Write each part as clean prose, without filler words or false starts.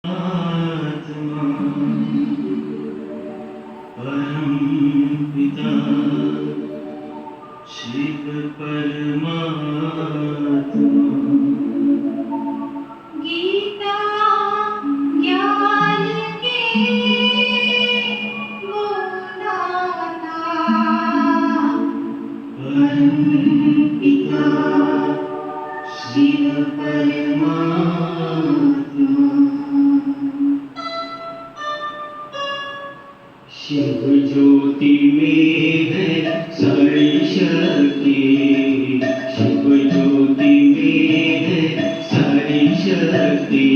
आत्मा परम पिता शिव परमात्मा गीता ज्ञान के गुणदाता परम पिता शिव परमात्मा शिव ज्योति में है सारी शक्ति शिव ज्योति में है सारी शक्ति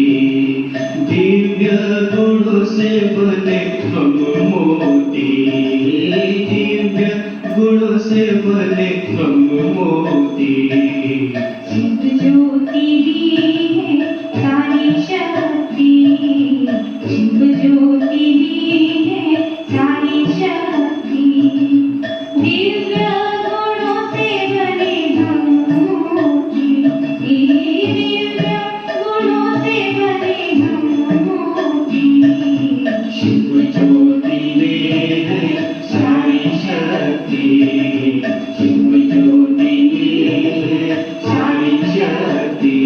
दिव्य गुणों से बने हम मोती दिव्य गुणों से बने हम मोती शिव ज्योति भी है सारी शक्ति शिव ज्योति भी है सारी शक्ति दिव्य गुणों से बने हम मोती दिव्य गुणों से बने हम मोती शिव ज्योति में है सारी शक्ति शिव ज्योति में है सारी शक्ति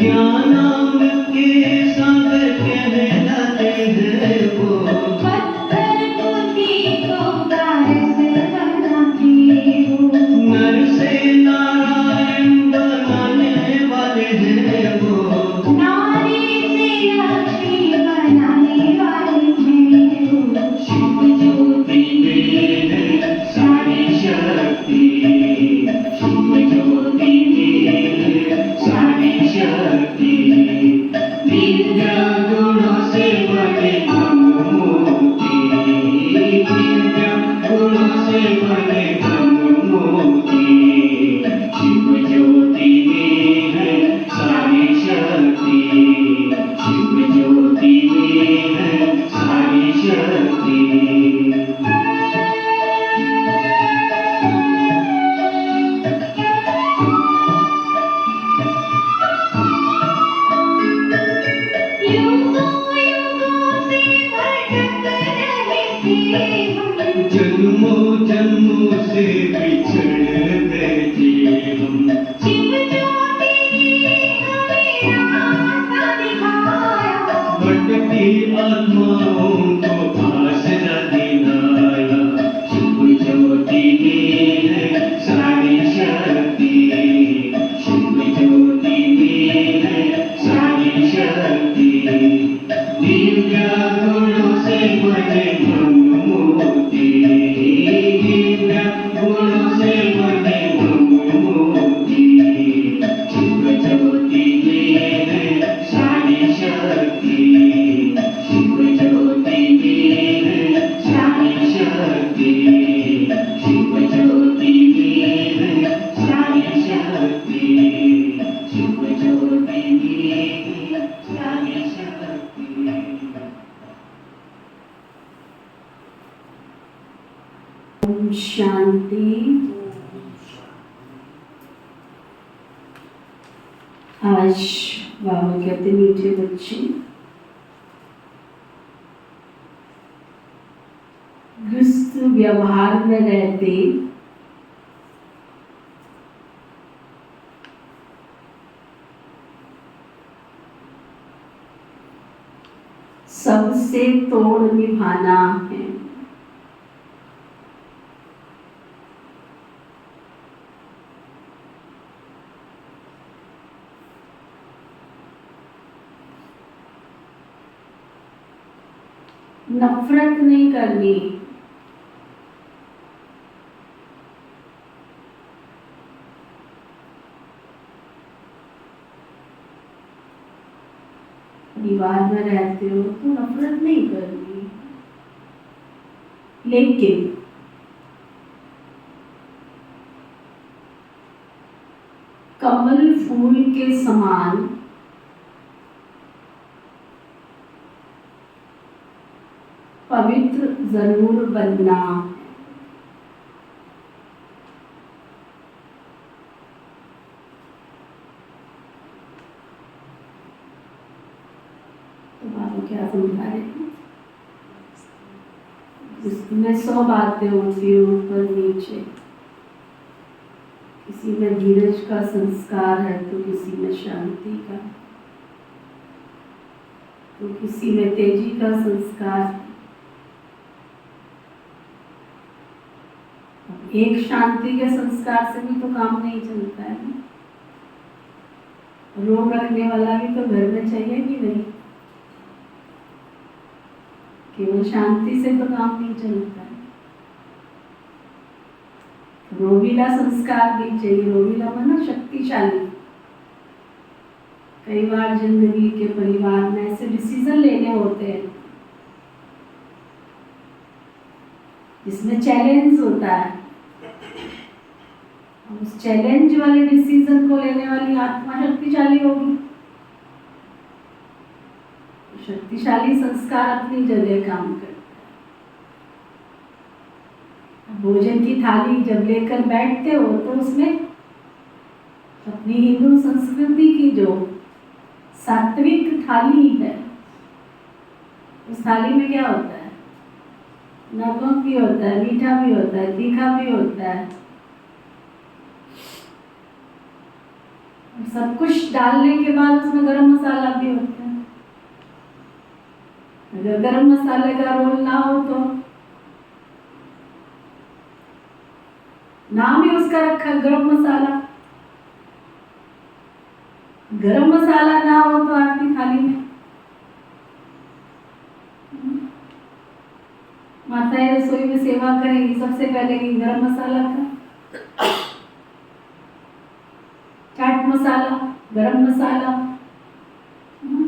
ज्ञानामृत के सागर कहलाते हैं वो पत्थर बुद्धि को पारस बनाते हो नर से नारायण बनाने वाले हैं वो नारी से लक्ष्मी बनाने वाले हैं वो शिव ज्योति में है सारी शक्ति शिव ज्योति में है सारी शक्ति दिव्य गुणों से बने हम मोती दिव्य गुणों से बने हम मोती शिव ज्योति में है सारी शक्ति शिव ज्योति में है सारी शक्ति युगों युगों से भटक रहे थे हम जन्मों जन्मों से बिछड़ गए थे हम शिव ज्योति ने हमें रास्ता दिखाया भटकी आत्माओं को आसरा दिलाया शिव ज्योति में है सारी शक्ति शिव ज्योति में है सारी शक्ति दिव्य गुणों से बने हम मोती दिव्य गुणों से बने हम मोती शिव ज्योति में है सारी शक्ति शिव ज्योति में है सारी शक्ति शिव ज्योति में है सारी शक्ति शिव ज्योति में है सारी शक्ति ओम शांति। आज बाबा कहते मीठे बच्चे गृहस्थ व्यवहार में रहते सबसे तोड़ निभाना है। नफरत नहीं करनी, परिवार में रहते हो तो नफरत नहीं करनी, लेकिन कमल फूल के समान पवित्र जरूर बनना। तो बाबा क्या समझा रहे हैं? जिसमें 100 बातें होती है ऊपर नीचे, किसी में धीरज का संस्कार है तो किसी में शांति का, तो किसी में तेजी का संस्कार है। एक शांति के संस्कार से भी तो काम नहीं चलता है ना। रोक रखने वाला भी तो घर में चाहिए कि नहीं? केवल शांति से तो काम नहीं चलता है। रोबीला संस्कार भी चाहिए। रोबीला माना शक्तिशाली। कई बार जिंदगी के परिवार में ऐसे डिसीजन लेने होते हैं जिसमें चैलेंज होता है। उस चैलेंज वाले डिसीजन को लेने वाली आत्मा शक्तिशाली होगी। शक्तिशाली संस्कार अपनी जगह काम करता है। भोजन की थाली जब लेकर बैठते हो तो उसमें अपनी हिंदू संस्कृति की जो सात्विक थाली है, उस थाली में क्या होता है? नमक भी होता है, मीठा भी होता है, तीखा भी होता है। सब कुछ डालने के बाद उसमें गरम मसाला भी होता है। अगर गरम मसाले का रोल ना हो तो नाम ही उसका रखा गरम मसाला। गरम मसाला ना हो तो आपकी थाली में माताएं रसोई में सेवा करेंगी, सबसे पहले कि गरम मसाला का, चाट मसाला, गरम मसाला,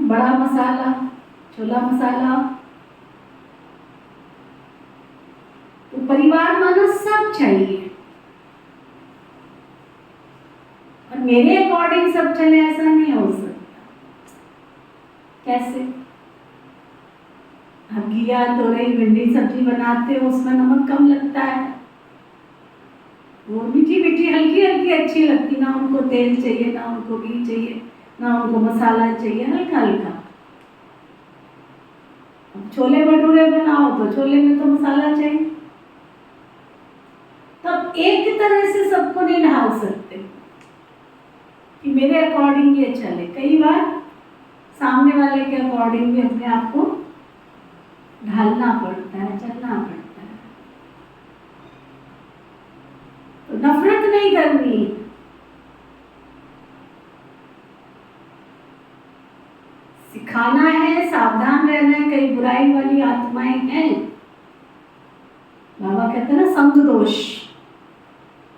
बड़ा मसाला, छोला मसाला। तो परिवार मानो सब चाहिए और मेरे अकॉर्डिंग सब चले ऐसा नहीं हो सकता। कैसे? आप घिया तोरई भिंडी सब्जी बनाते हो, उसमें नमक कम लगता है, वो मीठी मीठी हल्की हल्की अच्छी लगती। ना उनको तेल चाहिए, ना उनको घी चाहिए, ना उनको मसाला चाहिए, हल्का हल्का। छोले भटूरे बनाओ तो छोले में तो मसाला चाहिए। तब एक तरह से सबको नहीं ढाल सकते कि मेरे अकॉर्डिंग ये चले। कई बार सामने वाले के अकॉर्डिंग भी अपने आप को ढालना पड़ता है, चलना पड़ता है। तो नफरत नहीं करनी, सिखाना है, सावधान रहना है। कई बुराई वाली आत्माएं हैं। बाबा कहते हैं ना संग दोष।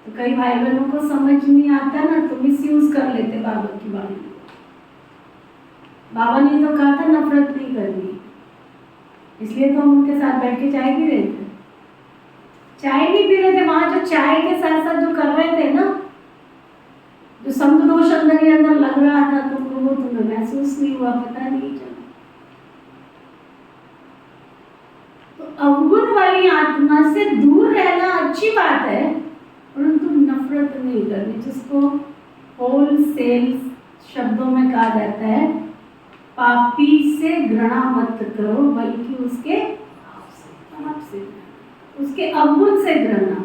तो कई भाई बहनों को समझ नहीं आता ना, तो मिसयूज कर लेते बाबा की वाणी। बाबा ने तो कहा था नफरत नहीं करनी, इसलिए तो हम उनके साथ बैठ के चाय पी रहे थे। चाय नहीं पी रहे थे, वहां जो चाय के साथ साथ जो कर रहे थे ना, जो संग दोष अंदर ही अंदर लग रहा था, तुमको वो तुम्हें महसूस नहीं हुआ, पता नहीं चला। तो अवगुण वाली आत्मा से दूर रहना अच्छी बात है, परंतु नफरत नहीं करनी, जिसको होलसेल शब्दों में कहा जाता है पापी से घृणा मत करो, बल्कि उसके पाप से, उसके अवगुण से घृणा।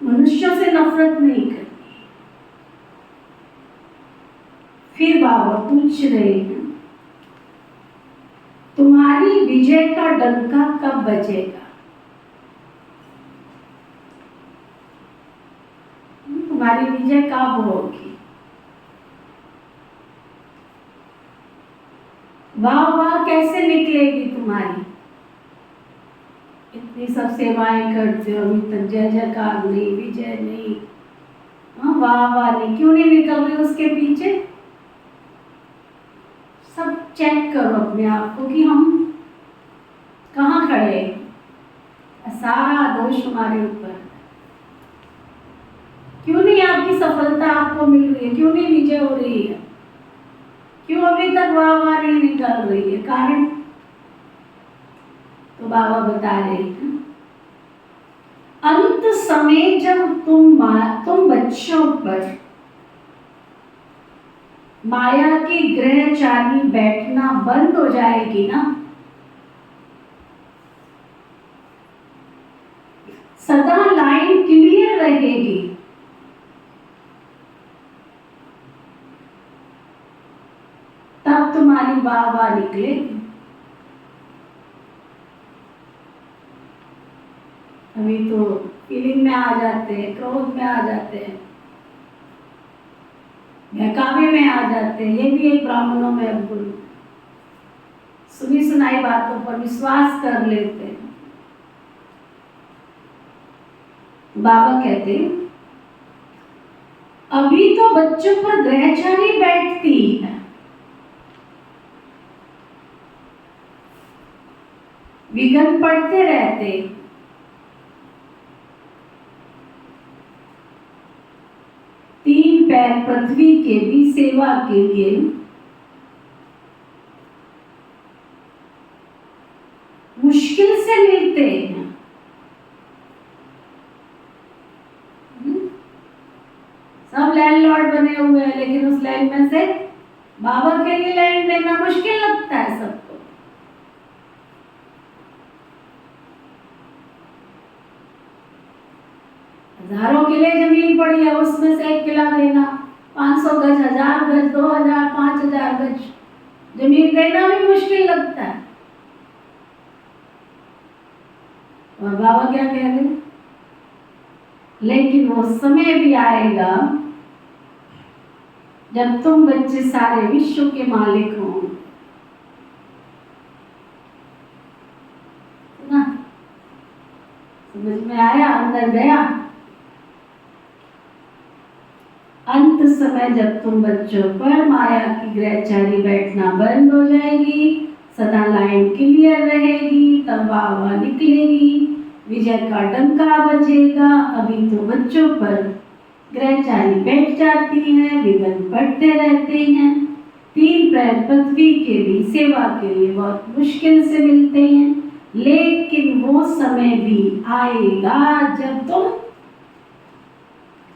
मनुष्यों से नफरत नहीं करनी। फिर बाबा पूछ रहे हैं, तुम्हारी विजय का डंका कब बजेगा? तुम्हारी विजय कब होगी? वाह वाह कैसे निकलेगी तुम्हारी? इतनी सब सेवाएं करते हो, अभी तक जय जयकार नहीं, विजय नहीं, वाह वाह नहीं, क्यों नहीं निकल रही उसके पीछे? सब चेक करो अपने आप को कि हम कहाँ खड़े हैं। सारा दोष हमारे ऊपर है। क्यों नहीं आपकी सफलता आपको मिल रही है? क्यों नहीं विजय हो रही है? क्यों अभी तक वाह वाह नहीं निकल रही है? कारण तो बाबा बता रहे हैं अंत समय जब तुम बच्चों पर माया की ग्रहचारी बैठना बंद हो जाएगी ना, सदा लाइन क्लियर रहेगी, तब तुम्हारी बाबा निकलेगी। अभी तो फीलिंग में आ जाते हैं, क्रोध में आ जाते हैं, बहकावे में आ जाते हैं। ये भी एक ब्राह्मणों में अवगुण, सुनी सुनाई बातों पर विश्वास कर लेते हैं। बाबा कहते हैं अभी तो बच्चों पर ग्रहचारी बैठती है, विघ्न पड़ते रहते, तीन पैर पृथ्वी के भी सेवा के लिए मुश्किल से मिलते हैं। सब लैंडलॉर्ड बने हुए हैं, लेकिन उस लाइन में से बाबा के लिए लैंड देना मुश्किल लगता है सबको। हजारों किले जमीन पड़ी है, उसमें से एक किला देना, 500 गज, 1000 गज, 2000, 5000 गज जमीन देना भी मुश्किल लगता है। और बाबा क्या कह रहे हैं, लेकिन वो समय भी आएगा जब तुम बच्चे सारे विश्व के मालिक हो। ना समझ में आया, अंदर गया। अंत समय जब तुम बच्चों पर माया की ग्रहचारी बैठना बंद हो जाएगी, सदा लाइन क्लियर रहेगी, तब बाबा निकलेगी, विजय का डंका बजेगा। अभी तो बच्चों पर ग्रहचारी बैठ जाती है, विघ्न पड़ते रहते हैं, तीन पैर पृथ्वी के भी सेवा के लिए बहुत मुश्किल से मिलते हैं, लेकिन वो समय भी आएगा जब तुम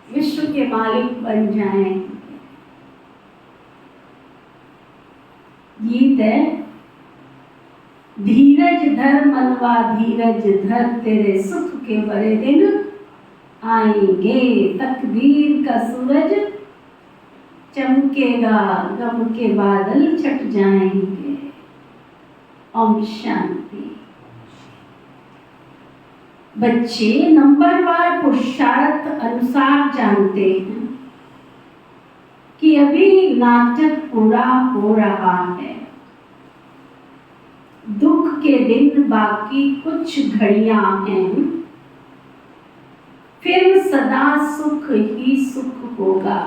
विश्व के मालिक बन जाएंगे। गीत है, धीरज धर मनवा धीरज धर, तेरे सुख के बड़े दिन आएंगे, तकदीर का सूरज चमकेगा, गम के बादल छट जाएंगे। ओम शांति। बच्चे नंबरवार पुरुषार्थ अनुसार जानते हैं कि अभी नाटक पूरा हो रहा है, दुख के दिन बाकी कुछ घड़ियां हैं, फिर सदा सुख ही सुख होगा।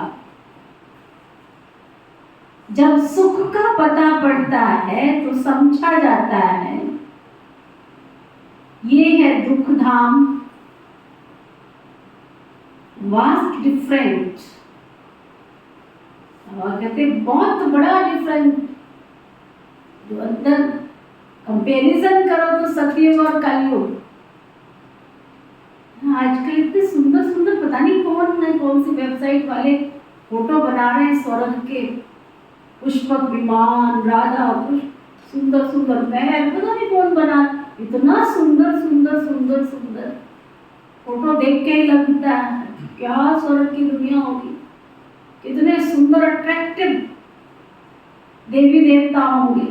जब सुख का पता पड़ता है तो समझा जाता है ये है दुख धाम, वास्ट डिफरेंट। और कहते बहुत बड़ा डिफरेंट, जो अंदर कंपैरिजन करो तो सतयुग और कलयुग। आजकल इतने सुंदर सुंदर, पता नहीं कौन सी वेबसाइट वाले फोटो बना रहे हैं स्वर्ग के, पुष्पक विमान, राधा कृष्ण, सुंदर सुंदर महल, पता नहीं कौन बना, इतना सुंदर सुंदर सुंदर सुंदर फोटो देख के ही लगता है क्या स्वर्ग की दुनिया होगी, कितने सुंदर अट्रैक्टिव देवी देवता होंगे।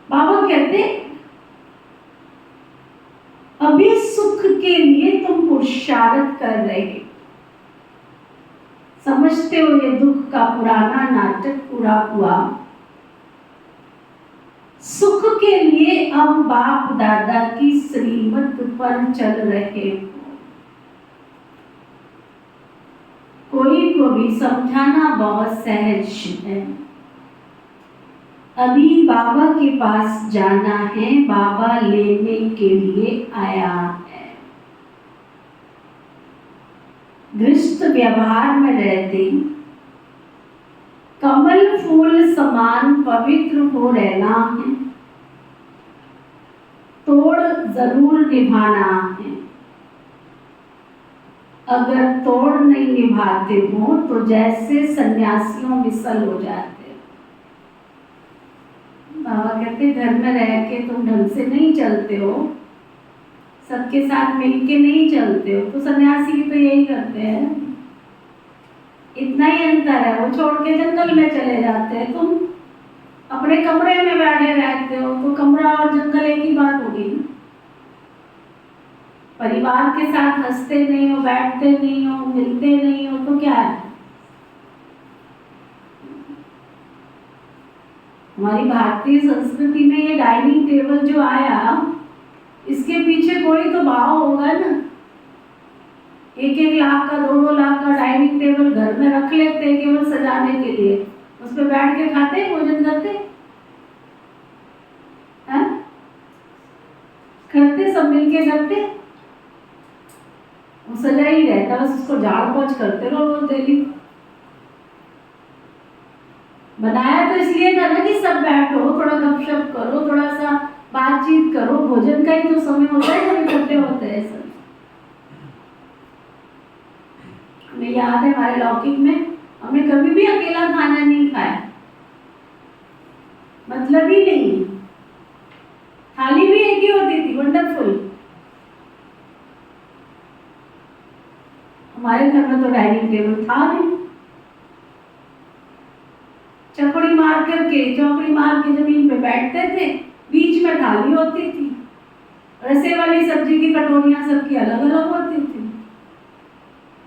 बाबा कहते अभी सुख के लिए तुम पुरुषार्थ कर रहे, समझते हो ये दुख का पुराना नाटक पूरा हुआ, सुख के लिए अब बाप दादा की श्रीमत पर चल रहे हो। कोई को भी समझाना बहुत सहज है। अभी बाबा के पास जाना है, बाबा लेने के लिए आया है। गृहस्थ व्यवहार में रहते कमल फूल समान पवित्र हो रहना है, जरूर निभाना है। अगर तोड़ नहीं निभाते हो तो जैसे सन्यासियों विसल हो जाते हो। बाबा कहते घर में रह के तुम ढंग से नहीं चलते हो, सबके साथ मिलके नहीं चलते हो, तो सन्यासी भी तो यही करते हैं। इतना ही अंतर है, वो छोड़ के जंगल में चले जाते हैं, तुम अपने कमरे में बैठे रहते हो, तो कमरा और जंगल एक ही बात होगी ना। परिवार के साथ हंसते नहीं हो, बैठते नहीं हो, मिलते नहीं हो, तो क्या है। हमारी भारतीय संस्कृति में ये डाइनिंग टेबल जो आया, इसके पीछे कोई तो भाव होगा ना। 1-1 लाख का 2-2 लाख का डाइनिंग टेबल घर में रख लेते हैं केवल सजाने के लिए, उस पर बैठ के खाते भोजन करते हैं, करते सब मिलके करते, वो सजा ही रहता, बस उसको झाड़ पोंछ करते रहो डेली। बनाया तो इसलिए था ना कि सब बैठो, थोड़ा गपशप करो, थोड़ा सा बातचीत करो, भोजन का ही तो समय होता है जब इकट्ठे होते हैं सब। हमें याद है हमारे लौकिक में हमने कभी भी अकेला खाना नहीं खाया, मतलब ही नहीं। थाली भी एक ही होती थी, वंडरफुल। हमारे घर में तो डाइनिंग टेबल था नहीं, चौकड़ी मार के जमीन पे बैठते थे, बीच में थाली होती थी, रसे वाली सब्जी की कटोरियां सबकी अलग अलग होती थी,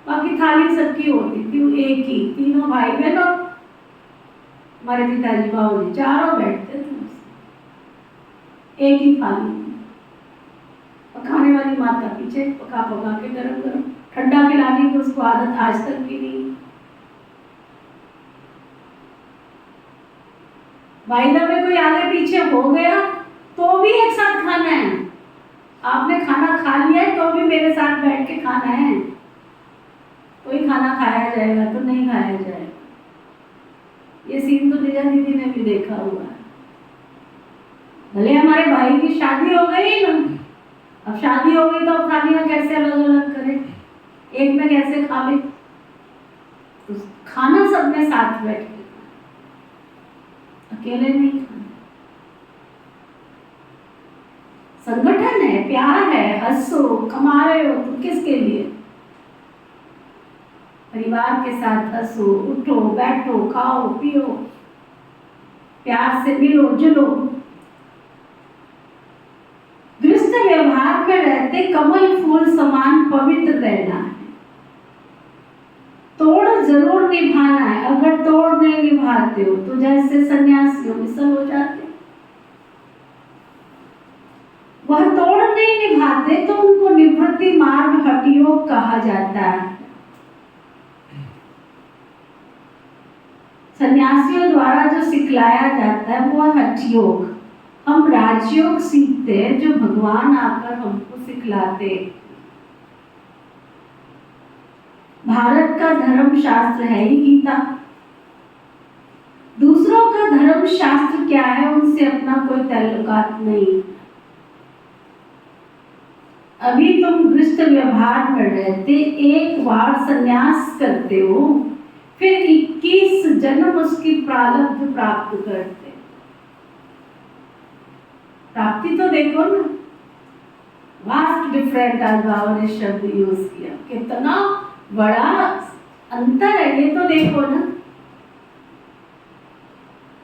बाकी थाली सबकी होती थी एक ही। तीनों भाई बहन और हमारे पिताजी बाबूजी चारों बैठते थे, एक ही थाली। पकाने वाली माता पीछे पका के गरम गरम ठंडा खिलाने की उसको आदत आज तक भी नहीं। भाई में कोई आगे पीछे हो गया तो भी एक साथ खाना है। आपने खाना खा लिया है तो भी मेरे साथ बैठ के खाना है। कोई खाना खाया जाएगा तो नहीं खाया जाएगा। ये सीन तो निजा दीदी ने भी देखा हुआ है। भले हमारे भाई की शादी हो गई ना, अब शादी हो गई तो अब थालियां कैसे अलग अलग करें, एक में कैसे खा ले, तो खाना सबने साथ बैठ के, अकेले नहीं खाना। संगठन है, प्यार है, हंसो, कमा रहे हो तो किसके लिए? परिवार के साथ हंसो, उठो, बैठो, खाओ, पियो, प्यार से मिलो जुलो। गृहस्थ व्यवहार में रहते कमल फूल समान पवित्र रहना है। तोड़ जरूर निभाना है। अगर तोड़ नहीं निभाते हो तो जैसे सन्यासियों विसल हो जाते। वह तोड़ नहीं निभाते तो उनको निवृत्ति मार्ग हठयोग कहा जाता है। सन्यासियों द्वारा जो सिखलाया जाता है वो हठयोग। हम राजयोग सीखते हैं जो भगवान आकर हमको सिखलाते। भारत का धर्म शास्त्र है ही गीता। दूसरों का धर्म शास्त्र क्या है उनसे अपना कोई ताल्लुकात नहीं। अभी तुम गृहस्थ व्यवहार में रहते एक बार संन्यास करते हो, फिर 21 जन्म उसकी प्रारब्ध प्राप्त करते। प्राप्ति तो देखो ना, वास्ट डिफरेंट आज बाबा ने शब्द यूज किया, कितना बड़ा अंतर है ये तो देखो ना।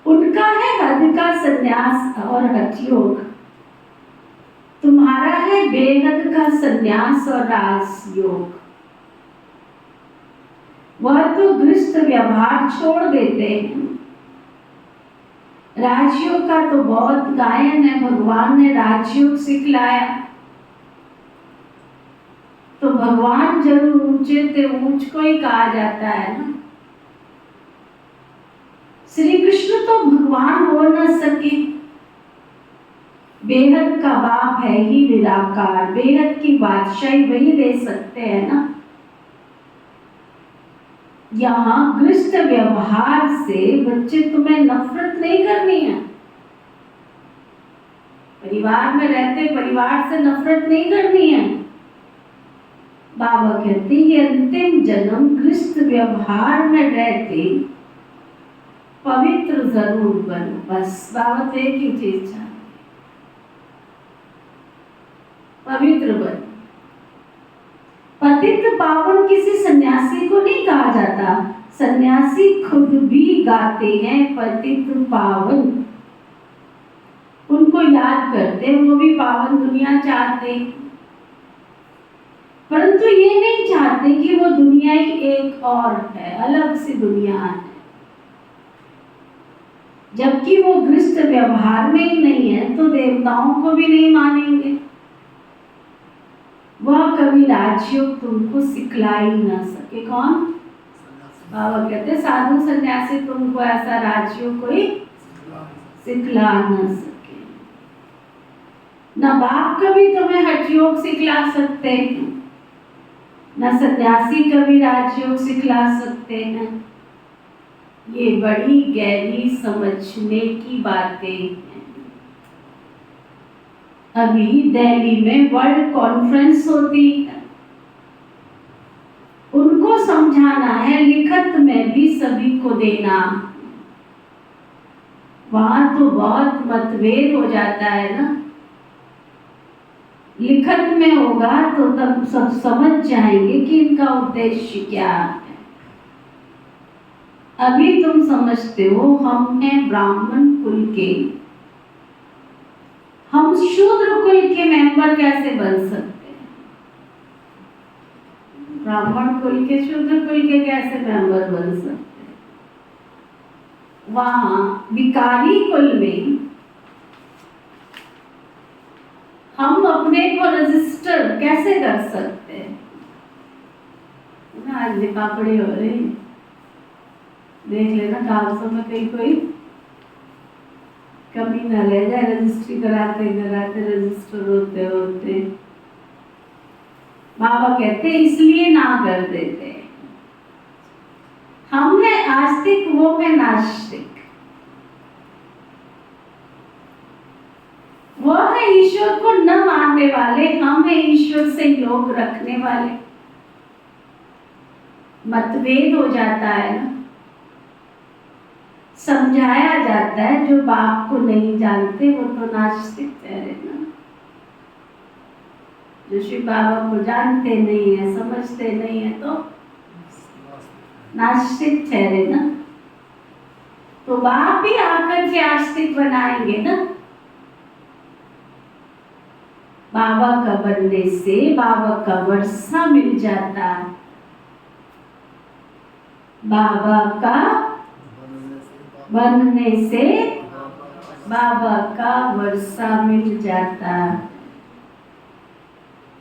उनका है हद का संन्यास और हठयोग, तुम्हारा है बेहद का संन्यास और राजयोग। वह तो गृहस्थ व्यवहार छोड़ देते हैं। राजयोग का तो बहुत गायन है, भगवान ने राजयोग सिखलाया। तो भगवान जरूर ऊंचे थे, ऊंच को ही कहा जाता है ना। श्री कृष्ण तो भगवान हो न सके, बेहद का बाप है ही निराकार, बेहद की बादशाही वही दे सकते हैं ना। यहाँ गृहस्थ व्यवहार से बच्चे तुम्हें नफरत नहीं करनी है, परिवार में रहते परिवार से नफरत नहीं करनी है। बाबा कहते हैं ये अंतिम जन्म गृहस्थ व्यवहार में रहते पवित्र जरूर बनो। बस बाबा तो एक ही चीज चाहते, पवित्र बनो। पतित पावन किसी सन्यासी को नहीं कहा जाता, सन्यासी खुद भी गाते हैं पतित पावन, उनको याद करते हैं, वो भी पावन दुनिया चाहते, परंतु ये नहीं चाहते कि वो दुनिया ही एक और है, अलग सी दुनिया है। जबकि वो गृहस्थ व्यवहार में ही नहीं है तो देवताओं को भी नहीं मानेंगे। वह कभी राजयोग तुमको सिखला ही ना सके। कौन? बाबा कहते साधु सन्यासी तुमको ऐसा राजयोग कोई सिखला ना सके। न बाप कभी तुम्हें हठयोग सिखला सकते हैं, न सन्यासी कभी राजयोग सिखला सकते हैं। ये बड़ी गहरी समझने की बातें हैं। अभी दिल्ली में वर्ल्ड कॉन्फ्रेंस होती है, उनको समझाना है, लिखत में भी सभी को देना। वहां तो बहुत मतभेद हो जाता है ना, लिखत में होगा तो तब सब समझ जाएंगे कि इनका उद्देश्य क्या है। अभी तुम समझते हो हम हैं ब्राह्मण कुल के, हम शूद्र कुल के मेंबर कैसे बन सकते हैं? ब्राह्मण कुल के शूद्र कुल के कैसे मेंबर बन सकते हैं? वहां विकारी कुल में हम अपने को रजिस्टर कैसे कर सकते हैं? आज लिखापड़ी हो रही, देख लेना कागजों में कहीं कोई कमी न रह जाए, रजिस्ट्री कराते कराते रजिस्टर होते होते। बाबा कहते इसलिए ना कर देते, हम है आस्तिक, वो है नास्तिक। वो है ईश्वर को न मानने वाले, हम है ईश्वर से योग रखने वाले। मतभेद हो जाता है ना, समझाया जाता है, जो बाप को नहीं जानते वो तो नास्तिक ठहरे ना, जो शिव बाबा को जानते नहीं है, समझते नहीं है तो नास्तिक ठहरे ना। तो बाप भी आकर के आस्तिक बनाएंगे ना। बाबा का बनने से बाबा का वर्षा मिल जाता, बाबा का बनने से बाबा का वर्षा मिल जाता।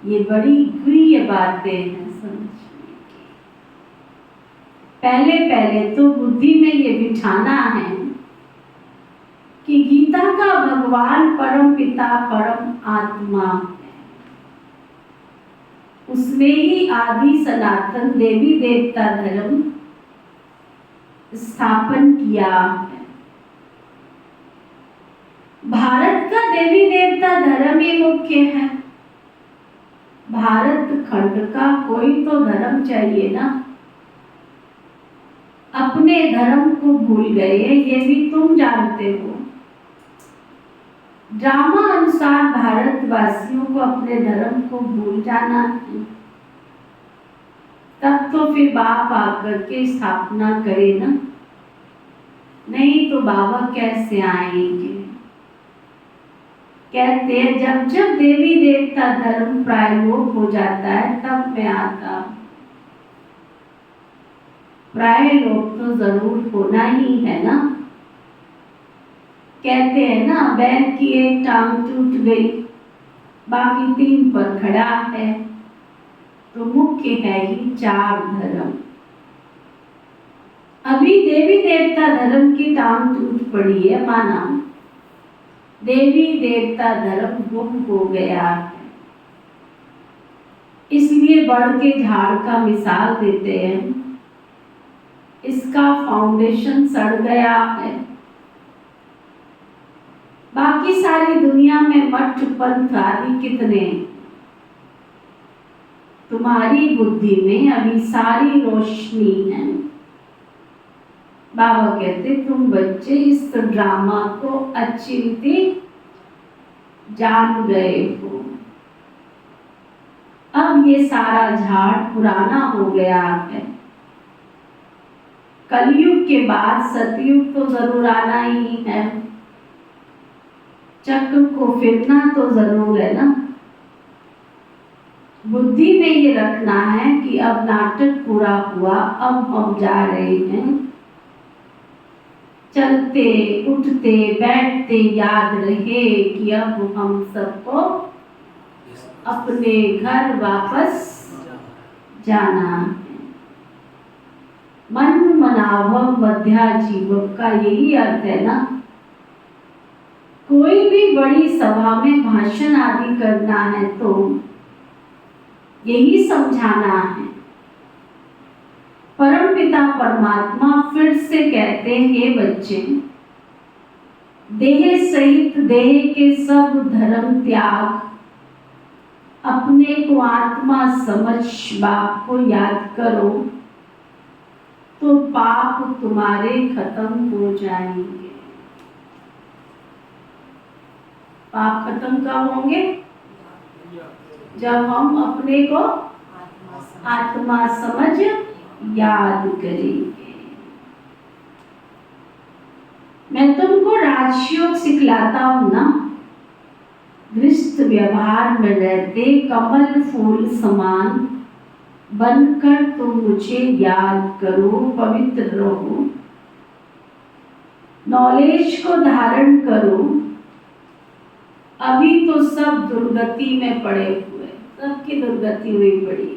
ये बड़ी गुह्य बातें हैं समझने की। पहले पहले तो बुद्धि में ये बिठाना है कि गीता का भगवान परम पिता परम आत्मा है, उसने ही आदि सनातन देवी देवता धर्म स्थापन किया है। भारत का देवी देवता धर्म ही मुख्य है। भारत खंड का कोई तो धर्म चाहिए ना। अपने धर्म को भूल गए, ये भी तुम जानते हो। ड्रामा अनुसार भारतवासियों को अपने धर्म को भूल जाना है, तब तो फिर बाप आकर के स्थापना करे ना, नहीं तो बाबा कैसे आएंगे? कहते हैं जब जब देवी देवता धर्म प्रायलोप हो जाता है तब मैं आता। प्रायलोप तो जरूर होना ही है ना। कहते हैं ना बैल की एक टांग टूट गई, बाकी 3 पर खड़ा है, तो मुख्य है ही 4 धर्म। अभी देवी देवता धर्म की टांग टूट पड़ी है, माना देवी देवता धर्म गुम हो गया है। इसलिए बढ़ के झाड़ का मिसाल देते हैं, इसका फाउंडेशन सड़ गया है। बाकी सारी दुनिया में मठ पंथ आदि कितने हैं? तुम्हारी बुद्धि में अभी सारी रोशनी है। बाबा कहते तुम बच्चे इस ड्रामा को अच्छी रीति जान गए हो। अब ये सारा झाड़ पुराना हो गया है। कलयुग के बाद सतयुग तो जरूर आना ही है। चक्र को फिरना तो जरूर है ना। बुद्धि में ये रखना है कि अब नाटक पूरा हुआ, अब हम जा रहे हैं। चलते उठते बैठते याद रहे कि अब हम सबको अपने घर वापस जाना है। मन मनावम मध्या जीवम का यही अर्थ है ना। कोई भी बड़ी सभा में भाषण आदि करना है तो यही समझाना है। परमपिता परमात्मा फिर से कहते हैं, हे बच्चे, देह सहित देह के सब धर्म त्याग, अपने को आत्मा समझ बाप को याद करो तो पाप तुम्हारे खत्म हो जाएंगे। पाप खत्म कब होंगे? जब हम अपने को आत्मा समझ याद करेंगे। मैं तुमको राजयोग सिखलाता हूं ना। गृहस्थ व्यवहार में रहते कमल फूल समान बनकर तुम मुझे याद करो, पवित्र रहो, नॉलेज को धारण करो। अभी तो सब दुर्गति में पड़े हुए, सबकी दुर्गति हुई पड़ी।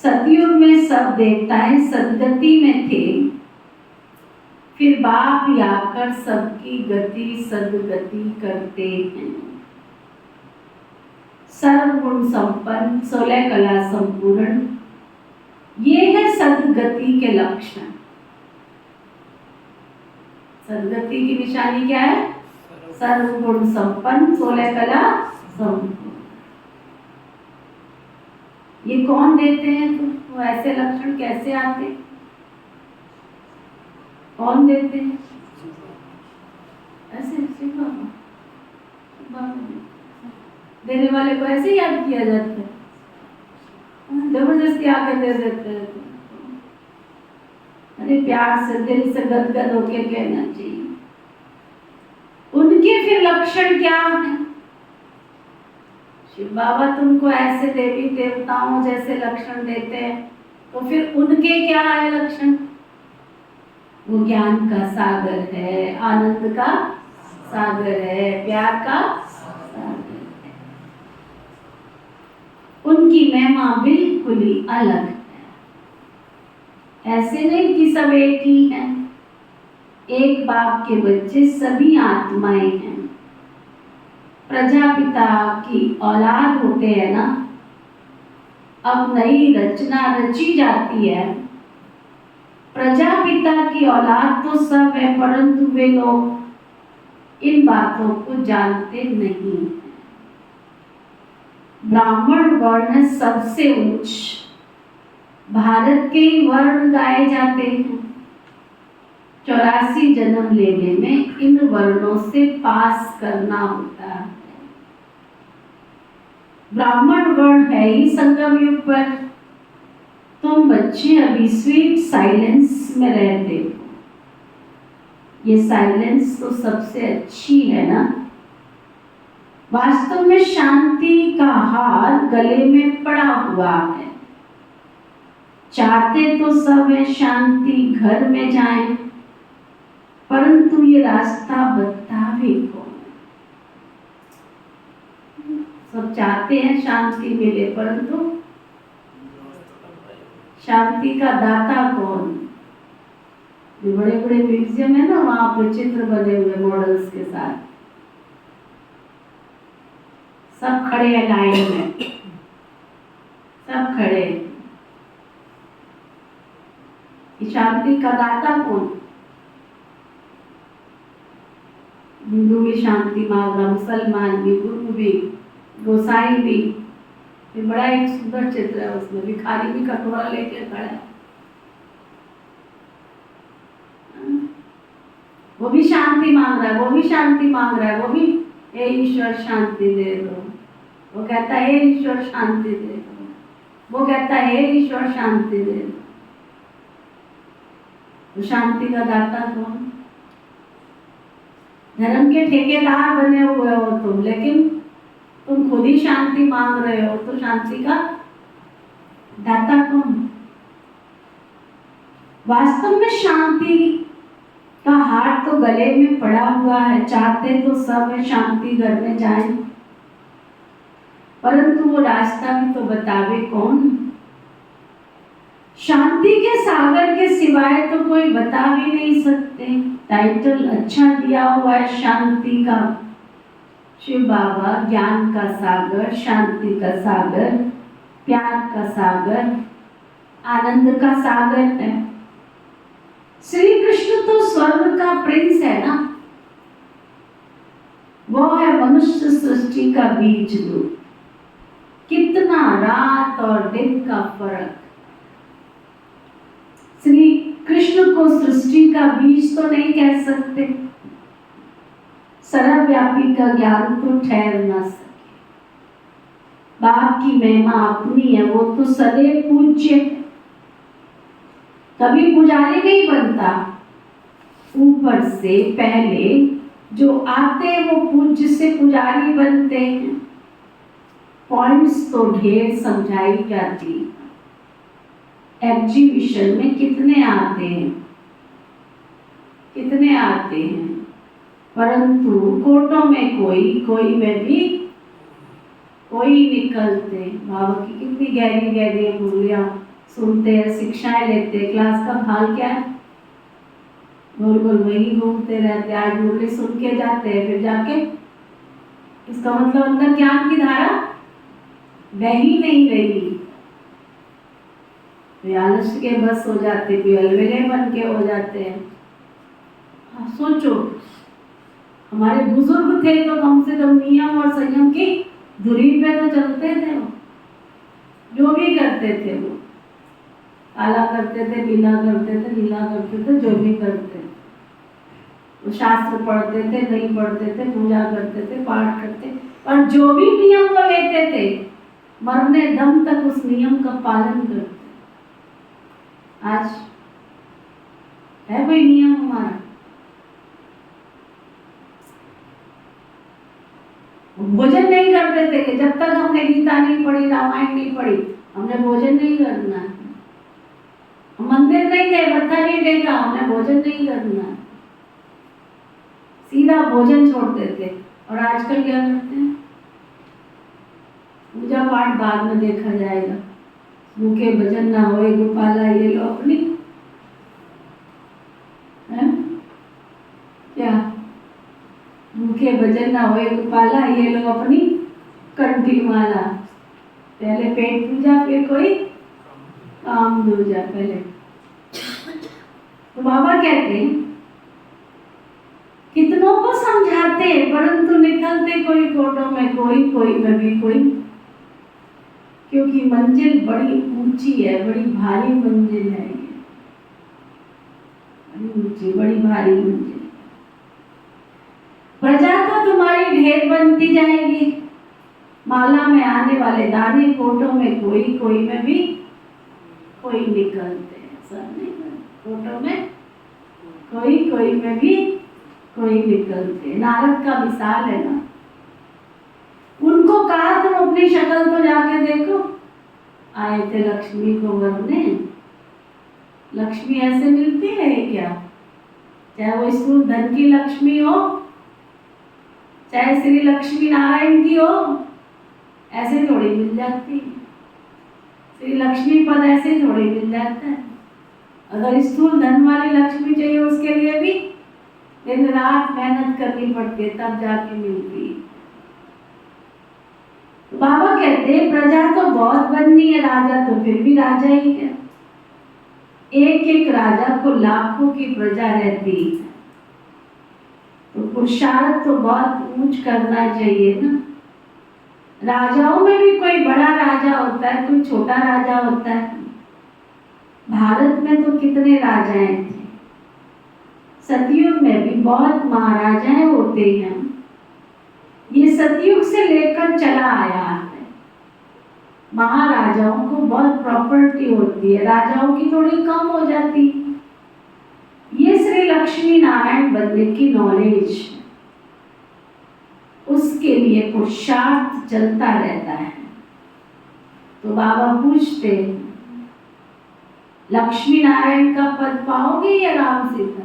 सतयुग में सब देवताएं सदगति में थे, फिर बाप ही आकर सबकी गति सदगति करते हैं। सर्वगुण संपन्न 16 कला संपूर्ण, ये है सदगति के लक्षण। सदगति की निशानी क्या है? सर्वगुण संपन्न 16 कला संपूर्ण। ये कौन देते हैं? तो ऐसे लक्षण कैसे आते? कौन देते हैं? ऐसे देने वाले को ऐसे याद किया जाता है, जबरदस्ती आके दे देते हैं। अरे प्यार से दिल से गदगद होके कहना चाहिए। उनके फिर लक्षण क्या है? शिव बाबा तुमको ऐसे देवी देवताओं जैसे लक्षण देते हैं, तो फिर उनके क्या है लक्षण? वो ज्ञान का सागर है, आनंद का सागर है, प्यार का सागर है। उनकी महिमा बिल्कुल ही अलग है। ऐसे नहीं कि सब एक ही हैं। एक बाप के बच्चे सभी आत्माएं हैं। प्रजापिता की औलाद होते हैं ना। अब नई रचना रची जाती है। प्रजापिता की औलाद तो सब है, परंतु वे लोग इन बातों को जानते नहीं हैं। ब्राह्मण वर्ण सबसे उच्च, भारत के ही वर्ण गाए जाते हैं। 84 जन्म लेने में इन वर्णों से पास करना होता है। ब्राह्मण वर्ण है ही संगम युग पर। तुम बच्चे अभी स्वीट साइलेंस में रहते हो। ये साइलेंस तो सबसे अच्छी है ना। वास्तव में शांति का हार गले में पड़ा हुआ है। चाहते तो सब है शांति घर में जाएं, परंतु ये रास्ता बतावे कौन? सब चाहते हैं शांति मिले, परंतु शांति का दाता कौन? जो बड़े बड़े म्यूजियम है ना, वहां पे चित्र बने हुए मॉडल्स के साथ, सब खड़े हैं लाइन में, सब खड़े। शांति का दाता कौन? हिंदू भी शांति मांग रहा, मुसलमान भी, गुरु भी, गोसाई भी। फिर बड़ा एक सुंदर चित्र है उसमें, भिखारी भी कटोरा लेके खड़ा है, वो भी शांति मांग रहा है, वो भी शांति मांग रहा है, वो भी हे ईश्वर शांति दे दो। वो कहता है हे ईश्वर शांति दे दो, वो कहता है हे ईश्वर शांति दे दो। तो शांति का दाता कौन? धर्म के ठेकेदार बने हुए हो तुम, लेकिन तुम खुद ही शांति मांग रहे हो, तो शांति का दाता कौन? वास्तव में शांति का हार तो गले में पड़ा हुआ है, चाहते तो सब शांति घर में जाए, परंतु वो रास्ता भी तो बतावे कौन? शांति के सागर के सिवाय तो कोई बता भी नहीं सकते। टाइटल अच्छा दिया हुआ है शांति का, शिव बाबा ज्ञान का सागर, शांति का सागर, प्यार का सागर, आनंद का सागर है। श्री कृष्ण तो स्वर्ग का प्रिंस है ना, वो है मनुष्य सृष्टि का बीज रूप। कितना रात और दिन का फर्क। श्री कृष्ण को सृष्टि का बीज तो नहीं कह सकते, सर्वव्यापी का ज्ञान तो ठहर ना सके। बाप की महिमा अपनी है, वो तो सदैव पूज्य है, कभी पुजारी नहीं बनता। ऊपर से पहले जो आते हैं वो पूज्य से पुजारी बनते हैं। पॉइंट्स तो ढेर समझाई जाती, एग्जीबिशन में कितने आते हैं, कितने आते हैं, परंतु कोर्टों में कोई में भी कोई निकलते। बाबा की कितनी गहरी गहरी बोलियां सुनते हैं, शिक्षाएं लेते हैं। क्लास का हाल क्या है? गोल गोल वही घूमते रहते, आज मुरली सुन के जाते हैं, फिर जाके इसका मतलब अंदर ज्ञान की धारा बह ही नहीं रही। आलस्य के बस हो जाते, अलवेले बन के हो जाते हैं। हाँ, सोचो हमारे बुजुर्ग थे तो कम से कम नियम और संयम की धुरी पे तो चलते थे, वो जो भी करते थे, वो काला करते थे, पीला करते थे, नीला करते थे, जो भी करते थे। वो शास्त्र पढ़ते थे, नहीं पढ़ते थे, पूजा करते थे, पाठ करते, और जो भी नियम वो लेते थे मरने दम तक उस नियम का पालन करते। आज है कोई नियम हमारा? भोजन नहीं करते थे कि जब तक हमने गीता नहीं पढ़ी, रामायण नहीं पढ़ी, हमने भोजन नहीं करना। मंदिर नहीं गए, मत्था नहीं टेका, हमने भोजन नहीं करना, सीधा भोजन छोड़ते थे। और आजकल क्या करते हैं? पूजा पाठ बाद में देखा जाएगा, मुखे भजन ना होए गोपाला, ये लो अपनी है? क्या मुखे भजन ना होए गोपाला, ये लो अपनी कंठी माला। पहले पेट पूजा, फिर कोई काम दूजा पहले। तो बाबा कहते हैं कितनों को समझाते, परंतु निकलते कोई कोटों में कोई में भी कोई, क्योंकि मंजिल बड़ी ऊंची है, बड़ी भारी मंजिल है ये, बड़ी ऊंची, बड़ी भारी मंजिल। प्रजा तो तुम्हारी ढेर बनती जाएगी, माला में आने वाले दाने कोटों में कोई में भी कोई निकलते हैं, सब निकलते। कोटों में कोई में भी कोई निकलते। नारद का मिसाल है ना, उनको कहा तुम अपनी शक्ल तो जाके देखो। आए थे लक्ष्मी को वरने, लक्ष्मी ऐसे मिलती है क्या? चाहे वो स्थूल धन की लक्ष्मी हो, चाहे श्री लक्ष्मी नारायण की हो, ऐसे थोड़ी मिल जाती। श्री लक्ष्मी पद ऐसे थोड़ी मिल जाता है। अगर स्थूल धन वाली लक्ष्मी चाहिए, उसके लिए भी दिन रात मेहनत करनी पड़ती है, तब जाके मिलती है। बाबा कहते हैं प्रजा तो बहुत बननी है, राजा तो फिर भी राजा ही है। एक एक राजा को लाखों की प्रजा रहती है, तो पुरुषार्थ तो बहुत ऊंच करना चाहिए ना। राजाओं में भी कोई बड़ा राजा होता है, कोई छोटा राजा होता है। भारत में तो कितने राजाएं थे, सतयुग में भी बहुत महाराजाएं होते हैं। ये सतयुग से लेकर चला आया है। महाराजाओं को बहुत प्रॉपर्टी होती है, राजाओं की थोड़ी कम हो जाती। ये श्री लक्ष्मी नारायण बनने की नॉलेज, उसके लिए पुरुषार्थ चलता रहता है। तो बाबा पूछते, लक्ष्मी नारायण का पद पाओगे या राम सीता?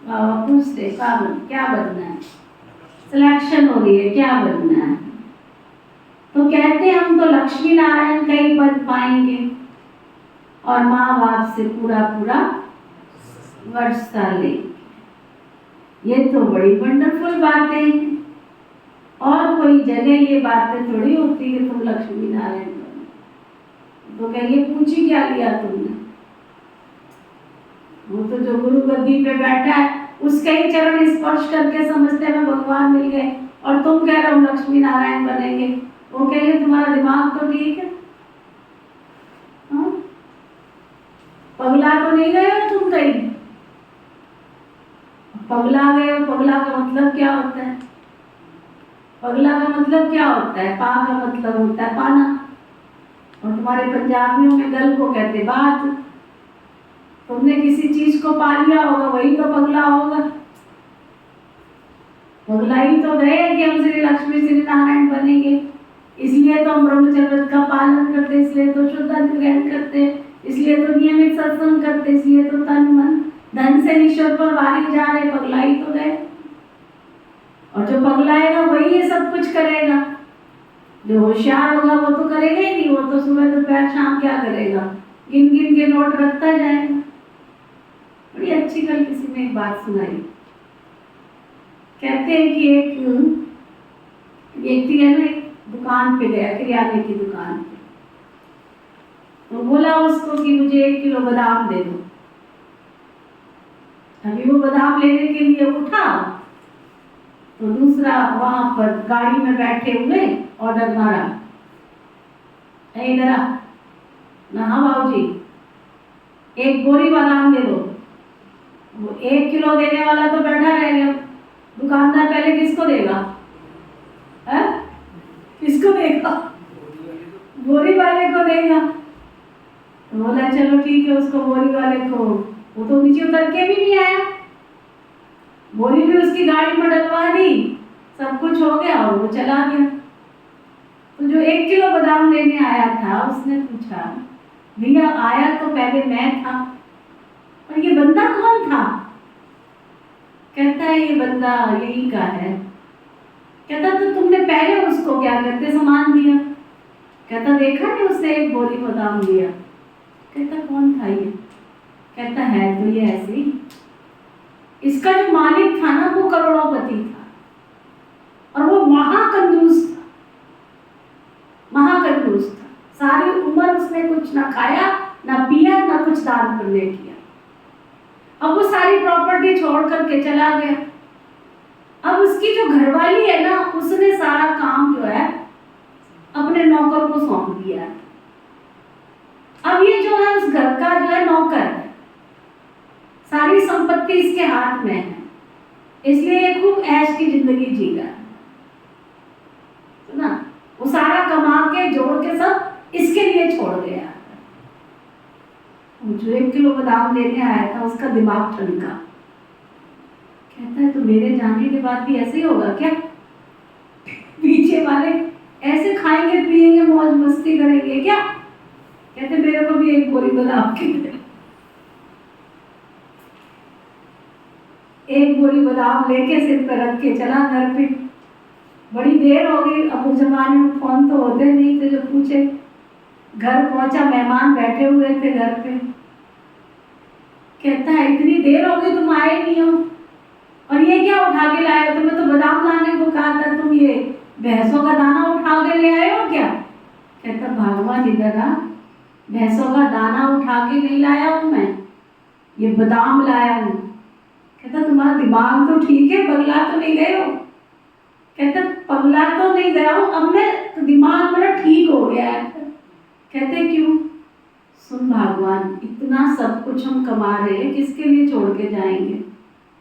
बाबा पूछते, क्या बनना है? सिलेक्शन हो रही है, क्या बनना है? तो कहते हम तो लक्ष्मी नारायण का ही पद पाएंगे और माँ बाप से पूरा पूरा वर्षा लेंगे। ये तो बड़ी वंडरफुल बातें हैं। और कोई जगह ये बातें थोड़ी होती है तुम लक्ष्मी नारायण बनो। तो कहिए पूछी क्या लिया तुमने? वो तो जो गुरु गद्दी पे बैठा है उसके ही चरण स्पर्श करके समझते हैं भगवान मिल गए, और तुम कह रहे हो लक्ष्मी नारायण बनेंगे। वो कहेंगे तुम्हारा दिमाग तो ठीक है, पगला तो नहीं गए हो तुम कहीं? पगला गए हो, पगला का मतलब क्या होता है? पगला का मतलब क्या होता है? पा का मतलब होता है पाना, और तुम्हारे पंजाबियों में गल को कहते बात। तुमने किसी चीज को पा लिया होगा, वही तो पगला होगा। पगला ही तो गए कि हम श्री लक्ष्मी श्री नारायण बनेंगे, इसलिए तो हम ब्रह्मचर्य का पालन करते, इसलिए तो शुद्ध अन्न ग्रहण करते, इसलिए तो नियमित सत्संग करते, इसलिए तो तन मन धन से ईश्वर पर वारी जा रहे। पगलाई तो गए, और जो पगलाएगा वही ये सब कुछ करेगा। जो होशियार होगा वो तो करेगा ही नहीं, वो तो सुबह दोपहर शाम क्या करेगा? गिन गिन के नोट रखता जाएगा। बड़ी अच्छी कल किसी ने एक बात सुनाई। कहते हैं कि एक व्यक्ति है ना, एक दुकान पे गया, किराने की दुकान पे। तो बोला उसको कि मुझे 1 किलो बादाम दे दो। अभी वो बादाम लेने के लिए उठा तो दूसरा वहां पर गाड़ी में बैठे हुए ऑर्डर मारा, इधर आ ना, हाँ बाबूजी 1 बोरी बादाम दे दो। वो 1 किलो देने वाला तो बैठा रह गया। दुकानदार पहले किसको देगा? है? किसको देगा? बोरी वाले को देगा। तो बोला चलो ठीक है, उसको बोरी वाले को, वो तो नीचे उतर के भी नहीं आया, बोरी भी उसकी गाड़ी में डलवा दी, सब कुछ हो गया और वो चला गया। तो जो 1 किलो बादाम लेने आया था उसने पूछा, भैया आया तो पहले मैं था, और ये बंदा कौन था? कहता है ये बंदा यही का है। कहता तो तुमने पहले उसको क्या करते सामान दिया? कहता देखा नहीं उसने 1 बोरी बादाम दिया। कहता कौन था ये? कहता है तो ये ऐसे ही, इसका जो मालिक था ना वो करोड़पति था, और वो महाकंजूस था, महाकंजूस था। सारी उम्र उसने कुछ ना खाया ना पिया ना कुछ दान पुण्य किया। अब वो सारी प्रॉपर्टी छोड़ करके चला गया। अब उसकी जो घरवाली है ना, उसने सारा काम जो है अपने नौकर को सौंप दिया। अब ये जो है उस घर का जो है नौकर है, सारी संपत्ति इसके हाथ में है, इसलिए ये खूब ऐश की जिंदगी जी रहा है ना। वो सारा कमा के जोड़ के सब इसके लिए छोड़ गया। जो 1 किलो बादाम लेने आया था उसका दिमाग ठनका। कहता है तो मेरे जाने के बाद भी ऐसे ही होगा क्या? पीछे वाले ऐसे खाएंगे पिएंगे मौज मस्ती करेंगे क्या? कहते मेरे को भी 1 बोरी बादाम की दे। 1 बोरी बादाम लेके सिर पर रख के चला घर पे। बड़ी देर हो गई, अब उस जमाने में फोन तो होते नहीं थे जो पूछे। घर पहुंचा, मेहमान बैठे हुए थे घर पे। कहता है इतनी देर हो गई तुम आए नहीं हो, और ये क्या उठा के लाए हो? तुम्हें तो बादाम लाने को कहा था, तुम ये भैंसों का दाना उठा के ले आए हो क्या? कहता भगवान इधर आ, भैंसों का दाना उठा के नहीं लाया हूं मैं, ये बादाम लाया हूं। कहता तुम्हारा दिमाग तो ठीक है, पगला तो नहीं गए हो? कहते पगला तो नहीं गया हूँ, अब मैं दिमाग मेरा ठीक हो गया है। कहते क्यों? सुन भगवान, इतना सब कुछ हम कमा रहे हैं, किसके लिए छोड़ के जाएंगे?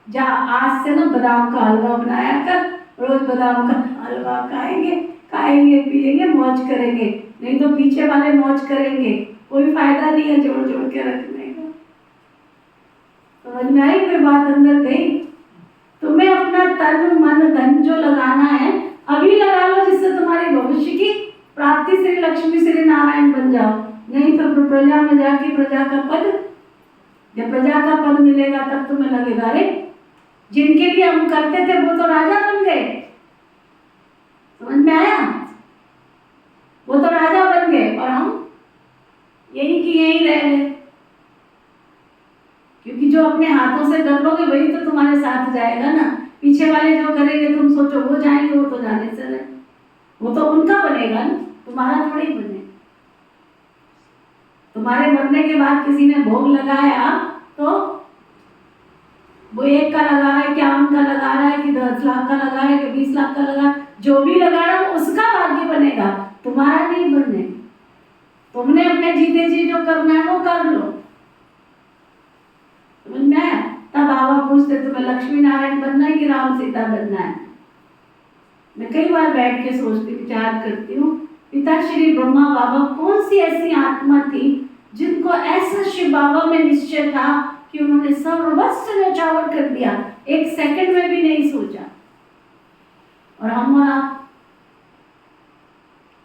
जा आज से ना बादाम का हलवा बनाया कर, रोज बादाम का हलवा खाएंगे पिएंगे, मौज करेंगे। नहीं तो पीछे वाले मौज करेंगे, कोई फायदा नहीं है जोड़ जोड़ के रखने का। समझ में आई कोई बात? अंदर गई? तुम्हें अपना तन मन धन जो लगाना है अभी लगा लो, जिससे तुम्हारे भविष्य की प्राप्ति श्री लक्ष्मी श्री नारायण बन जाओ। नहीं तो प्रजा में जाके प्रजा का पद, जब प्रजा का पद मिलेगा तब तुम्हें लगेगा अरे जिनके लिए हम करते थे वो तो राजा बन गए। समझ में आया? वो तो राजा बन गए और हम यही की यही रह गए। क्योंकि जो अपने हाथों से कर लोगे वही तो तुम्हारे साथ जाएगा ना। पीछे वाले जो करेंगे तुम सोचो वो जाएंगे, वो तो जाने से रहे, वो तो उनका बनेगा ना, तुम्हारा थोड़ी बने। तुम्हारे मरने के बाद किसी ने भोग लगाया तो वो 1 का लगा रहा है, 51 का लगा रहा है, कि 10 लाख का लगा रहा है, कि 20 लाख का लगा रहा है, जो भी लगा रहा है उसका भाग्य बनेगा, तुम्हारा नहीं बने। तुमने अपने जीते जी जो करना है वो कर लो। समझ में आया? तब बाबा पूछते तुम्हें लक्ष्मी नारायण बनना है कि राम सीता बनना है? मैं कई बार बैठ के सोचती विचार करती हूँ, पिता श्री ब्रह्मा बाबा कौन सी ऐसी आत्मा थी जिनको ऐसा शिव बाबा में निश्चय था कि उन्होंने सर्वस्व न्यौछावर कर दिया, 1 सेकंड में भी नहीं सोचा। और हम और आप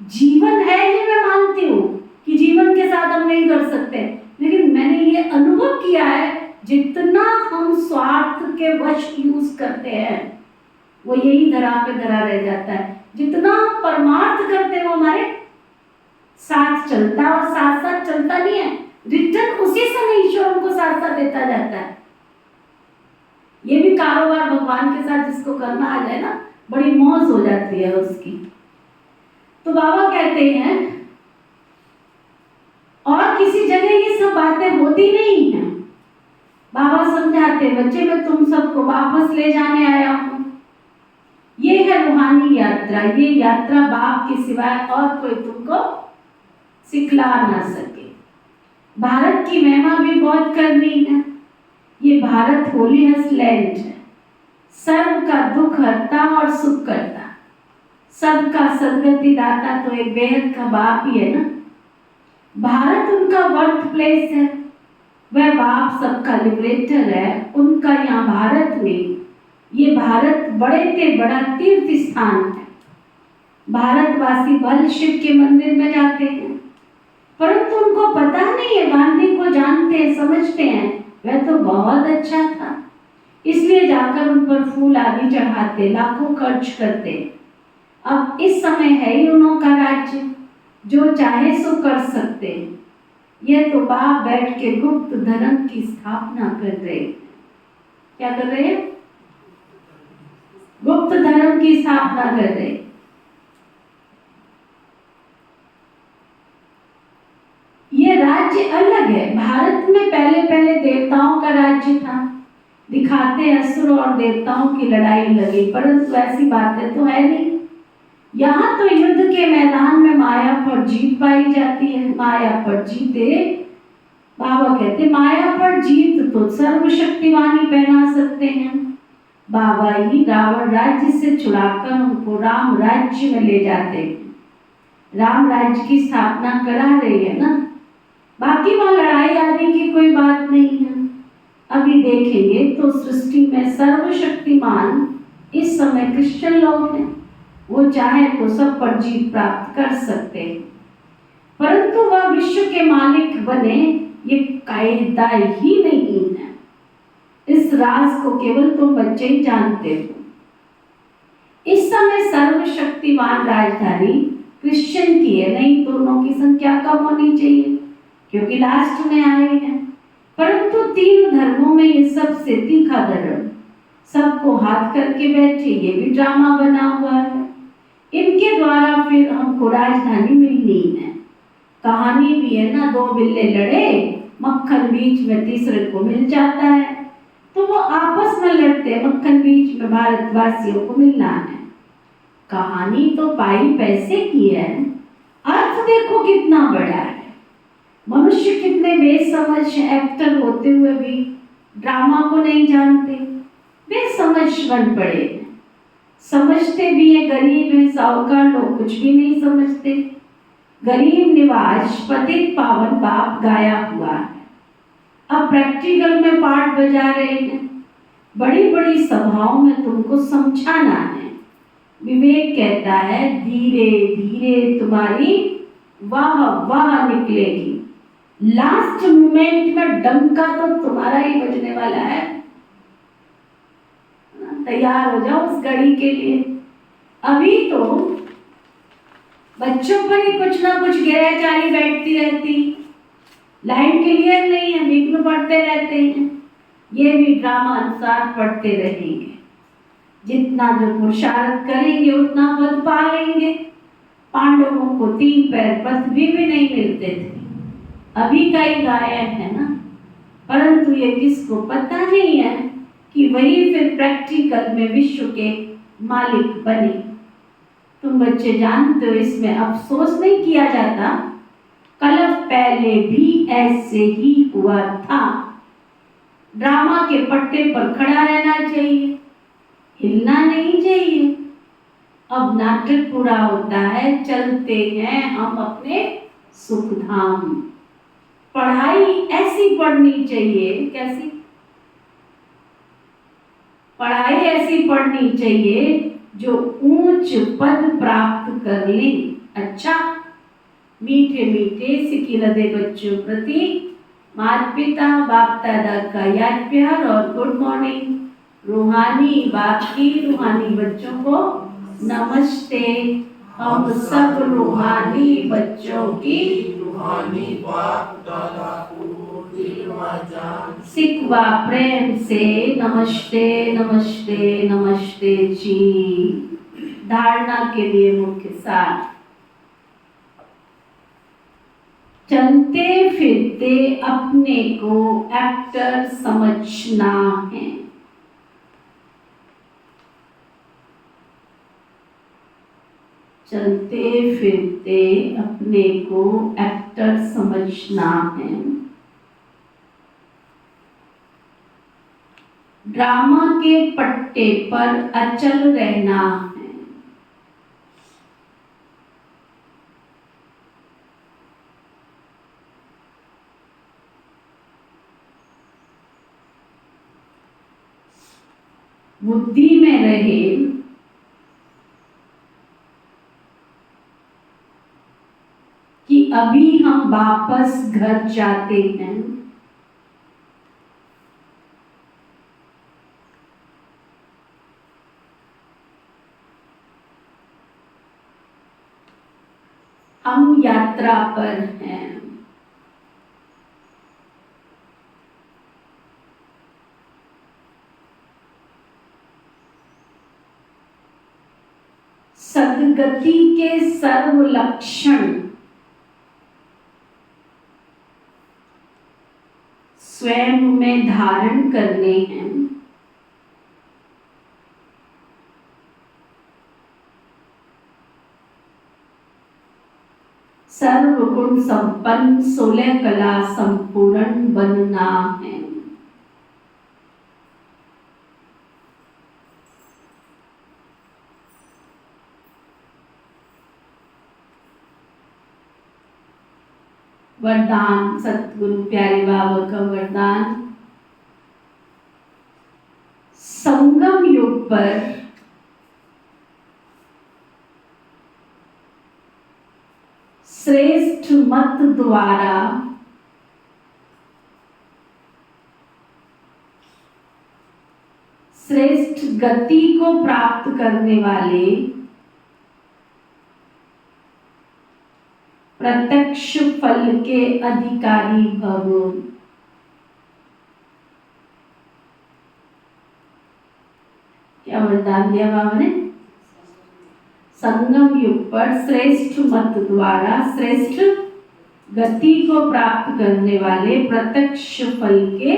जीवन है, ये मैं मानती हूँ कि जीवन के साथ हम नहीं कर सकते, लेकिन मैंने ये अनुभव किया है जितना हम स्वार्थ के वश यूज करते हैं वो यही धरा पे धरा रह जाता है। जितना परमार्थ करते हैं वो हमारे साथ चलता है, और साथ साथ चलता नहीं है, रिटर्न उसी समय ईश्वर उनको साथ साथ देता जाता है। ये भी कारोबार भगवान के साथ जिसको करना आ जाए ना, बड़ी मौज हो जाती है उसकी। तो बाबा कहते हैं और किसी जगह ये सब बातें होती नहीं है। बाबा समझाते बच्चे मैं तुम सबको वापस ले जाने आया हूं। ये है रूहानी यात्रा। ये यात्रा बाप के सिवाय और कोई तुमको सिखला ना सके। भारत की महिमा भी बहुत करनी है। ये भारत होलीनेस लैंड है, सर्व का दुख हरता और सुख करता, सबका सदगति दाता तो एक बेहद का बाप ही है ना। भारत उनका बर्थ प्लेस है, वह बाप सबका लिबरेटर है। उनका यहाँ भारत में ये भारत बड़े से बड़ा तीर्थ स्थान है। भारतवासी बल शिव के मंदिर में जाते हैं, परंतु उनको पता नहीं है, गांधी को जानते हैं, समझते हैं वह तो बहुत अच्छा था, इसलिए जाकर उन पर फूल आदि चढ़ाते, लाखों खर्च करते। अब इस समय है ही उन्हों का राज्य, जो चाहे सो कर सकते हैं। यह तो बाप बैठ के गुप्त धर्म की स्थापना कर रहे हैं। क्या कर रहे हैं? गुप्त धर्म की स्थापना कर रहे हैं। ये राज्य अलग है। भारत में पहले पहले देवताओं का राज्य था, दिखाते असुर और देवताओं की लड़ाई लगी, परंतु ऐसी बातें तो है नहीं। यहाँ तो युद्ध के मैदान में माया पर जीत पाई जाती है। माया पर जीते, बाबा कहते माया पर जीत तो सर्वशक्तिवान ही पहना सकते हैं। बाबा ही रावण राज्य से छुड़ाकर उनको राम राज्य में ले जाते हैं। राम राज्य की स्थापना करा रही है ना। बाकी वहाँ लड़ाई आदि की कोई बात नहीं है। अभी देखेंगे तो सृष्टि में सर्वशक्तिमान इस समय क्रिश्चियन लोग हैं। वो चाहे तो सब पर जीत प्राप्त कर सकते हैं, परंतु वह विश्व के मालिक बने ये कायदा ही नहीं है। इस राज को केवल तुम बच्चे ही जानते हो। इस समय सर्वशक्तिमान राजधानी क्रिश्चियन की है, नहीं दोनों की संख्या कम होनी चाहिए क्योंकि लास्ट में आए हैं। परंतु 3 धर्मों में ये सबसे तीखा धर्म, सबको हाथ करके बैठे, ये भी ड्रामा बना हुआ है। इनके द्वारा फिर हमको राजधानी मिलनी है। कहानी भी है ना, 2 बिल्ले लड़े, मक्खन बीच में तीसरे को मिल जाता है। तो वो आपस में लड़ते हैं, मक्खन बीच में भारतवासियों को मिलना है। कहानी तो पाई पैसे की है, अर्थ देखो कितना बड़ा है। मनुष्य कितने बेसमझ एक्टर होते हुए भी ड्रामा को नहीं जानते, बेसमझ बन पड़े हैं। समझते भी है, गरीब है, साहूकार लोग कुछ भी नहीं समझते। गरीब निवाज पतित पावन बाप गाया हुआ है। अब प्रैक्टिकल में पार्ट बजा रहे हैं, बड़ी बड़ी सभाओं में तुमको समझाना है। विवेक कहता है धीरे धीरे तुम्हारी वाह वाह निकलेगी, लास्ट मोमेंट में डंका तो तुम्हारा ही बजने वाला है। तैयार हो जाओ उस घड़ी के लिए। अभी तो बच्चों पर ही कुछ ना कुछ गैरचारी बैठती रहती, लाइन क्लियर नहीं है, बीच में पढ़ते रहते हैं। ये भी ड्रामा अनुसार पढ़ते रहेंगे। जितना जो पुरुषार्थ करेंगे उतना पद पा लेंगे। पांडवों को 3 पैर पृथ्वी भी नहीं मिलते थे, अभी का ही गायन है ना। परंतु ये किसको पता नहीं है कि वही फिर प्रैक्टिकल में विश्व के मालिक बने। तुम बच्चे जानते हो, इसमें अफसोस नहीं किया जाता, कल पहले भी ऐसे ही हुआ था। ड्रामा के पट्टे पर खड़ा रहना चाहिए, हिलना नहीं चाहिए। अब नाटक पूरा होता है, चलते हैं हम अपने सुखधाम। पढ़ाई ऐसी पढ़नी चाहिए, कैसी पढ़ाई ऐसी पढ़नी चाहिए जो ऊंच पद प्राप्त कर ले। अच्छा, मीठे मीठे सिखी हृदय बच्चों प्रति माता पिता बाप दादा का याद प्यार और गुड मॉर्निंग। रूहानी बाप की रूहानी बच्चों को नमस्ते। हम सब रूहानी बच्चों की रूहानी बाप दादा को दिल व जान सिकवा प्रेम से नमस्ते नमस्ते नमस्ते जी। धारणा के लिए मुख्य सार, चलते फिरते अपने को एक्टर समझना है। चलते फिरते अपने को एक्टर समझना है। ड्रामा के पट्टे पर अचल रहना है। बुद्धि में रहे कि अभी हम वापस घर जाते हैं। हम यात्रा पर हैं। सद्गति के सर्व लक्षण स्वयं में धारण करने हैं। सर्वगुण संपन्न 16 कला संपूर्ण बनना है। वरदान, सतगुरु प्यारे बाबा का वरदान, संगम युग पर श्रेष्ठ मत द्वारा श्रेष्ठ गति को प्राप्त करने वाले प्रत्यक्ष फल के अधिकारी भव। क्या वरदान दिया बाबा ने? संगम युग पर श्रेष्ठ मत द्वारा श्रेष्ठ गति को प्राप्त करने वाले प्रत्यक्ष फल के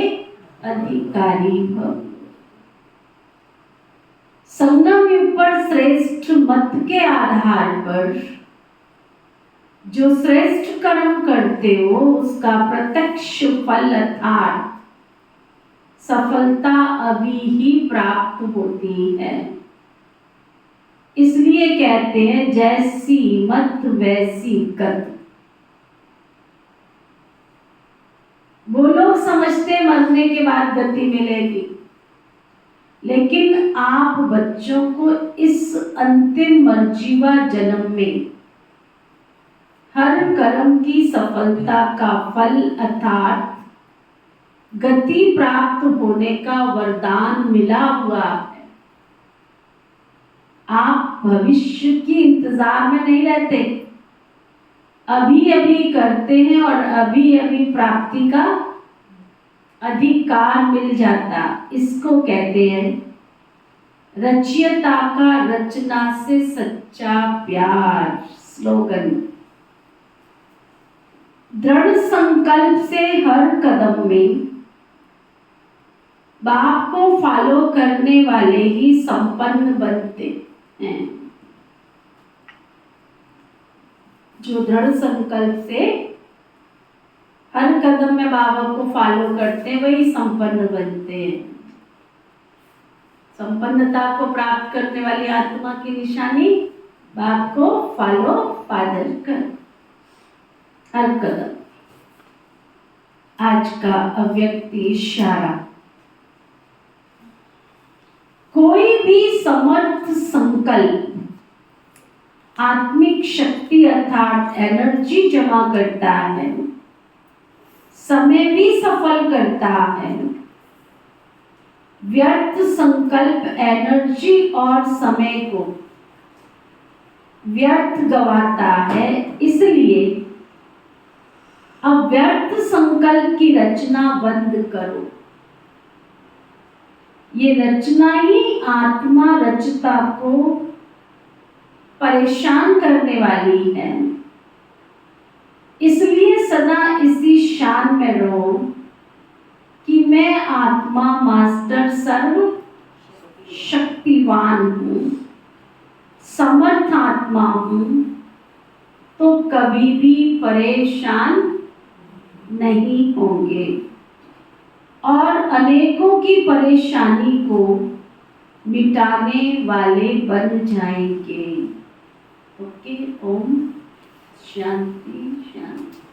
अधिकारी भव। संगम युग पर श्रेष्ठ मत के आधार पर जो श्रेष्ठ कर्म करते हो उसका प्रत्यक्ष फल अर्थात सफलता अभी ही प्राप्त होती है। इसलिए कहते हैं जैसी मत वैसी गत। वो लोग समझते मरने के बाद गति मिलेगी, लेकिन आप बच्चों को इस अंतिम मर्जीवा जन्म में हर कर्म की सफलता का फल अर्थात गति प्राप्त होने का वरदान मिला हुआ है। आप भविष्य की इंतजार में नहीं रहते, अभी अभी करते हैं और अभी अभी प्राप्ति का अधिकार मिल जाता। इसको कहते हैं रचयिता का रचना से सच्चा प्यार। स्लोगन, दृढ़ संकल्प से हर कदम में बाप को फॉलो करने वाले ही संपन्न बनते हैं। जो दृढ़ संकल्प से हर कदम में बाबा को फॉलो करते हैं वही संपन्न बनते हैं। संपन्नता को प्राप्त करने वाली आत्मा की निशानी बाप को फॉलो फादर कर हर कदम। आज का अव्यक्त इशारा, कोई भी समर्थ संकल्प आत्मिक शक्ति अर्थात एनर्जी जमा करता है, समय भी सफल करता है। व्यर्थ संकल्प एनर्जी और समय को व्यर्थ गवाता है। इसलिए अब व्यर्थ संकल्प की रचना बंद करो। ये रचना ही आत्मा रचता को परेशान करने वाली है। इसलिए सदा इसी शान में रहो कि मैं आत्मा मास्टर सर्व शक्तिवान हूँ, समर्थ आत्मा हूँ, तो कभी भी परेशान नहीं होंगे और अनेकों की परेशानी को मिटाने वाले बन जाएंगे। ओके, ओम शांति शांति।